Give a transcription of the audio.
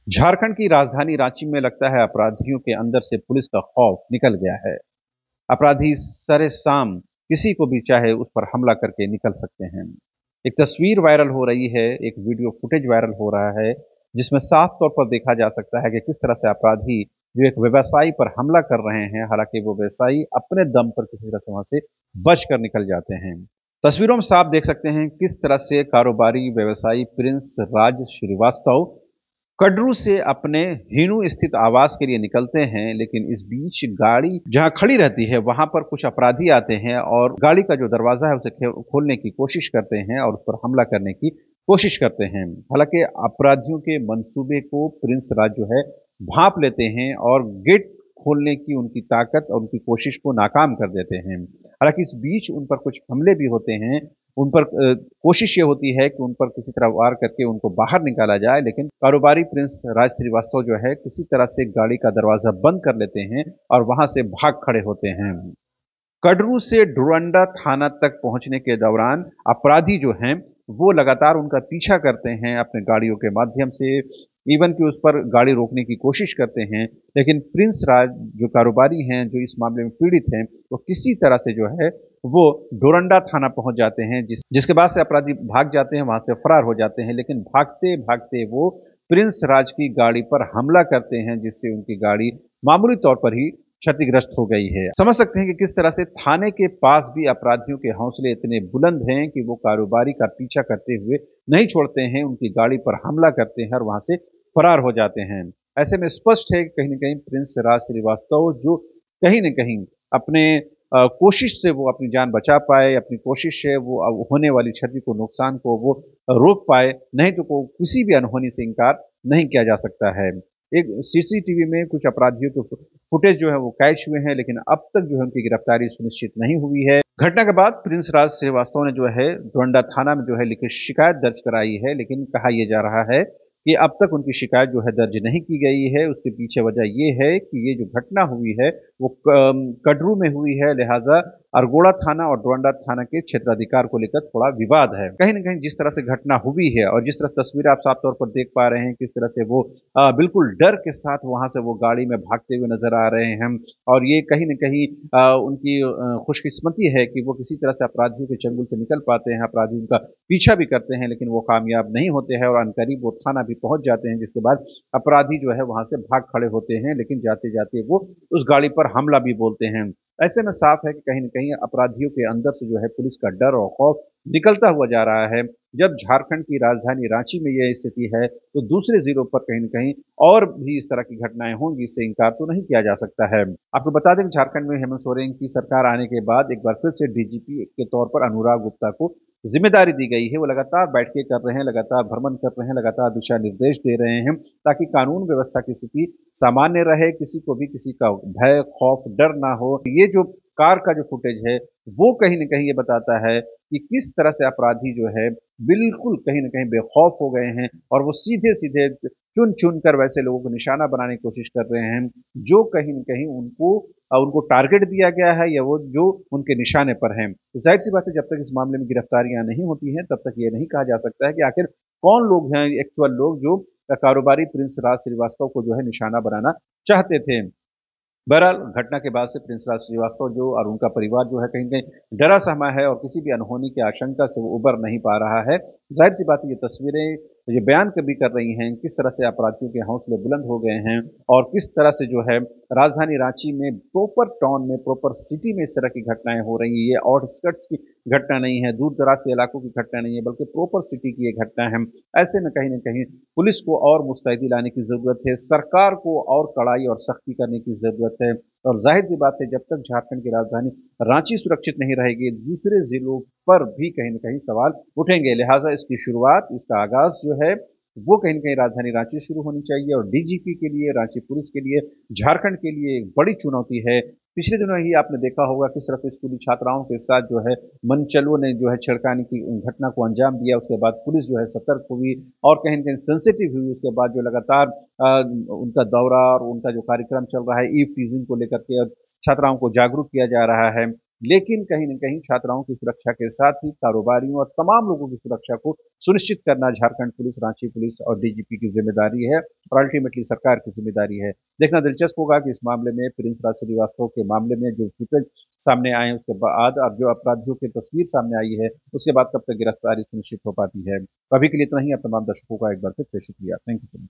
झारखंड की राजधानी रांची में लगता है अपराधियों के अंदर से पुलिस का खौफ निकल गया है। अपराधी सरेआम किसी को भी चाहे उस पर हमला करके निकल सकते हैं। एक तस्वीर वायरल हो रही है, एक वीडियो फुटेज वायरल हो रहा है, जिसमें साफ तौर पर देखा जा सकता है कि किस तरह से अपराधी जो एक व्यवसायी पर हमला कर रहे हैं, हालांकि वो व्यवसायी अपने दम पर किसी तरह से वहां से बच कर निकल जाते हैं। तस्वीरों में साफ देख सकते हैं किस तरह से कारोबारी व्यवसायी प्रिंस राज श्रीवास्तव कड्रू से अपने हिनू स्थित आवास के लिए निकलते हैं, लेकिन इस बीच गाड़ी जहां खड़ी रहती है वहां पर कुछ अपराधी आते हैं और गाड़ी का जो दरवाजा है उसे खोलने की कोशिश करते हैं और उस पर हमला करने की कोशिश करते हैं। हालांकि अपराधियों के मंसूबे को प्रिंस राज जो है भांप लेते हैं और गेट खोलने की उनकी ताकत और उनकी कोशिश को नाकाम कर देते हैं। हालांकि इस बीच उन पर कुछ हमले भी होते हैं। उन पर कोशिश ये होती है कि उन पर किसी तरह वार करके उनको बाहर निकाला जाए, लेकिन कारोबारी प्रिंस राज श्रीवास्तव जो है किसी तरह से गाड़ी का दरवाजा बंद कर लेते हैं और वहां से भाग खड़े होते हैं। कडरू से डुरंडा थाना तक पहुंचने के दौरान अपराधी जो हैं वो लगातार उनका पीछा करते हैं अपने गाड़ियों के माध्यम से, इवन कि उस पर गाड़ी रोकने की कोशिश करते हैं। लेकिन प्रिंस राज जो कारोबारी हैं, जो इस मामले में पीड़ित हैं, वो किसी तरह से जो है वो डोरंडा थाना पहुंच जाते हैं, जिसके बाद से अपराधी भाग जाते हैं, वहां से फरार हो जाते हैं। लेकिन भागते भागते वो प्रिंस राज की गाड़ी पर हमला करते हैं, जिससे उनकी गाड़ी मामूली तौर पर ही क्षतिग्रस्त हो गई है। समझ सकते हैं कि किस तरह से थाने के पास भी अपराधियों के हौसले इतने बुलंद हैं कि वो कारोबारी का पीछा करते हुए नहीं छोड़ते हैं, उनकी गाड़ी पर हमला करते हैं और वहां से फरार हो जाते हैं। ऐसे में स्पष्ट है कि कहीं न कहीं प्रिंस राज श्रीवास्तव जो कहीं न कहीं अपने कोशिश से वो अपनी जान बचा पाए, अपनी कोशिश से वो होने वाली क्षति को, नुकसान को वो रोक पाए, नहीं तो को किसी भी अनहोनी से इनकार नहीं किया जा सकता है। एक सीसीटीवी में कुछ अपराधियों के फुटेज जो है वो कैच हुए हैं, लेकिन अब तक जो है उनकी गिरफ्तारी सुनिश्चित नहीं हुई है। घटना के बाद प्रिंस राज श्रीवास्तव ने जो है डोरंडा थाना में जो है लिखित शिकायत दर्ज कराई है, लेकिन कहा यह जा रहा है कि अब तक उनकी शिकायत जो है दर्ज नहीं की गई है। उसके पीछे वजह ये है कि ये जो घटना हुई है वो कटरू में हुई है, लिहाजा अरगोड़ा थाना और डोरंडा थाना के क्षेत्राधिकार को लेकर थोड़ा विवाद है। कहीं न कहीं जिस तरह से घटना हुई है और जिस तरह तस्वीर आप साफ तौर पर देख पा रहे हैं, किस तरह से वो बिल्कुल डर के साथ वहां से वो गाड़ी में भागते हुए नजर आ रहे हैं, और ये कहीं न कहीं उनकी खुशकिस्मती है कि वो किसी तरह से अपराधियों के चंगुल से निकल पाते हैं, अपराधी उनका पीछा भी करते हैं, लेकिन वो कामयाब नहीं होते हैं और अनकरीब वो थाना भी पहुंच जाते हैं, जिसके बाद अपराधी जो है वहां से भाग खड़े होते हैं, लेकिन जाते जाते वो उस गाड़ी पर हमला भी बोलते हैं। ऐसे में साफ है कि कहीं न कहीं अपराधियों के अंदर से जो है पुलिस का डर और खौफ निकलता हुआ जा रहा है। जब झारखंड की राजधानी रांची में यह स्थिति है, तो दूसरे जिलों पर कहीं न कहीं और भी इस तरह की घटनाएं होंगी, इससे इनकार तो नहीं किया जा सकता है। आपको बता दें कि झारखंड में हेमंत सोरेन की सरकार आने के बाद एक बार फिर से डीजीपी के तौर पर अनुराग गुप्ता को जिम्मेदारी दी गई है। वो लगातार बैठकें कर रहे हैं, लगातार भ्रमण कर रहे हैं, लगातार दिशा निर्देश दे रहे हैं, ताकि कानून व्यवस्था की स्थिति सामान्य रहे, किसी को भी किसी का भय, खौफ, डर ना हो। ये जो कार का जो फुटेज है वो कहीं न कहीं ये बताता है कि किस तरह से अपराधी जो है बिल्कुल कहीं न कहीं बेखौफ हो गए हैं और वो सीधे-सीधे चुन-चुन कर वैसे लोगों को निशाना बनाने की कोशिश कर रहे हैं, जो कहीं न कहीं उनको टारगेट दिया गया है या वो जो उनके निशाने पर हैं। तो ज़ाहिर-सी बात है, जब तक इस मामले में गिरफ्तारियाँ नहीं होती हैं, तब तक ये नहीं कहा जा सकता है कि आखिर कौन लोग हैं एक्चुअल लोग जो कारोबारी प्रिंस राज श्रीवास्तव को जो है निशाना बनाना चाहते थे। बहरहाल घटना के बाद से प्रिंस राज श्रीवास्तव जो और उनका परिवार जो है कहीं न कहीं डरा सहमा है और किसी भी अनहोनी की आशंका से वो उबर नहीं पा रहा है। ज़ाहिर-सी बात है, ये तस्वीरें ये बयान भी कर रही हैं किस तरह से अपराधियों के हौसले बुलंद हो गए हैं और किस तरह से जो है राजधानी रांची में प्रॉपर टाउन में, प्रॉपर सिटी में इस तरह की घटनाएँ हो रही हैं। ये आउटस्कर्ट्स की घटना नहीं है, दूर-दराज के इलाकों की घटना नहीं है, बल्कि प्रॉपर सिटी की ये घटना है। ऐसे में कहीं न कहीं पुलिस को और मुस्तैदी लाने की ज़रूरत है, सरकार को और कड़ाई और सख्ती करने की ज़रूरत है, और ज़ाहिर-सी बात है, जब तक झारखंड की राजधानी रांची सुरक्षित नहीं रहेगी, दूसरे ज़िलों पर भी कहीं न कहीं सवाल उठेंगे। लिहाज़ा इसकी शुरुआत, इसका आगाज़ जो है, वो कहीं न कहीं राजधानी रांची शुरू होनी चाहिए और डीजीपी के लिए, रांची पुलिस के लिए, झारखंड के लिए एक बड़ी चुनौती है। पिछले दिनों ही आपने देखा होगा किस तरह से स्कूली छात्राओं के साथ जो है मनचलों ने जो है छेड़खानी की घटना को अंजाम दिया। उसके बाद पुलिस जो है सतर्क हुई और कहीं न कहीं सेंसिटिव हुई। उसके बाद जो लगातार उनका दौरा और उनका जो कार्यक्रम चल रहा है ईव टीजिंग को लेकर के, और छात्राओं को जागरूक किया जा रहा है। लेकिन कहीं न कहीं छात्राओं की सुरक्षा के साथ ही कारोबारियों और तमाम लोगों की सुरक्षा को सुनिश्चित करना झारखंड पुलिस, रांची पुलिस और डीजीपी की ज़िम्मेदारी है और अल्टीमेटली सरकार की ज़िम्मेदारी है। देखना दिलचस्प होगा कि इस मामले में प्रिंस राज श्रीवास्तव के मामले में जो फुटेज सामने आए हैं उसके बाद अब जो अपराधियों की तस्वीर सामने आई है, उसके बाद कब तक गिरफ्तारी सुनिश्चित हो पाती है। तो अभी के लिए इतना ही। आप तमाम दर्शकों का एक बार फिर से शुक्रिया। Thank you so much.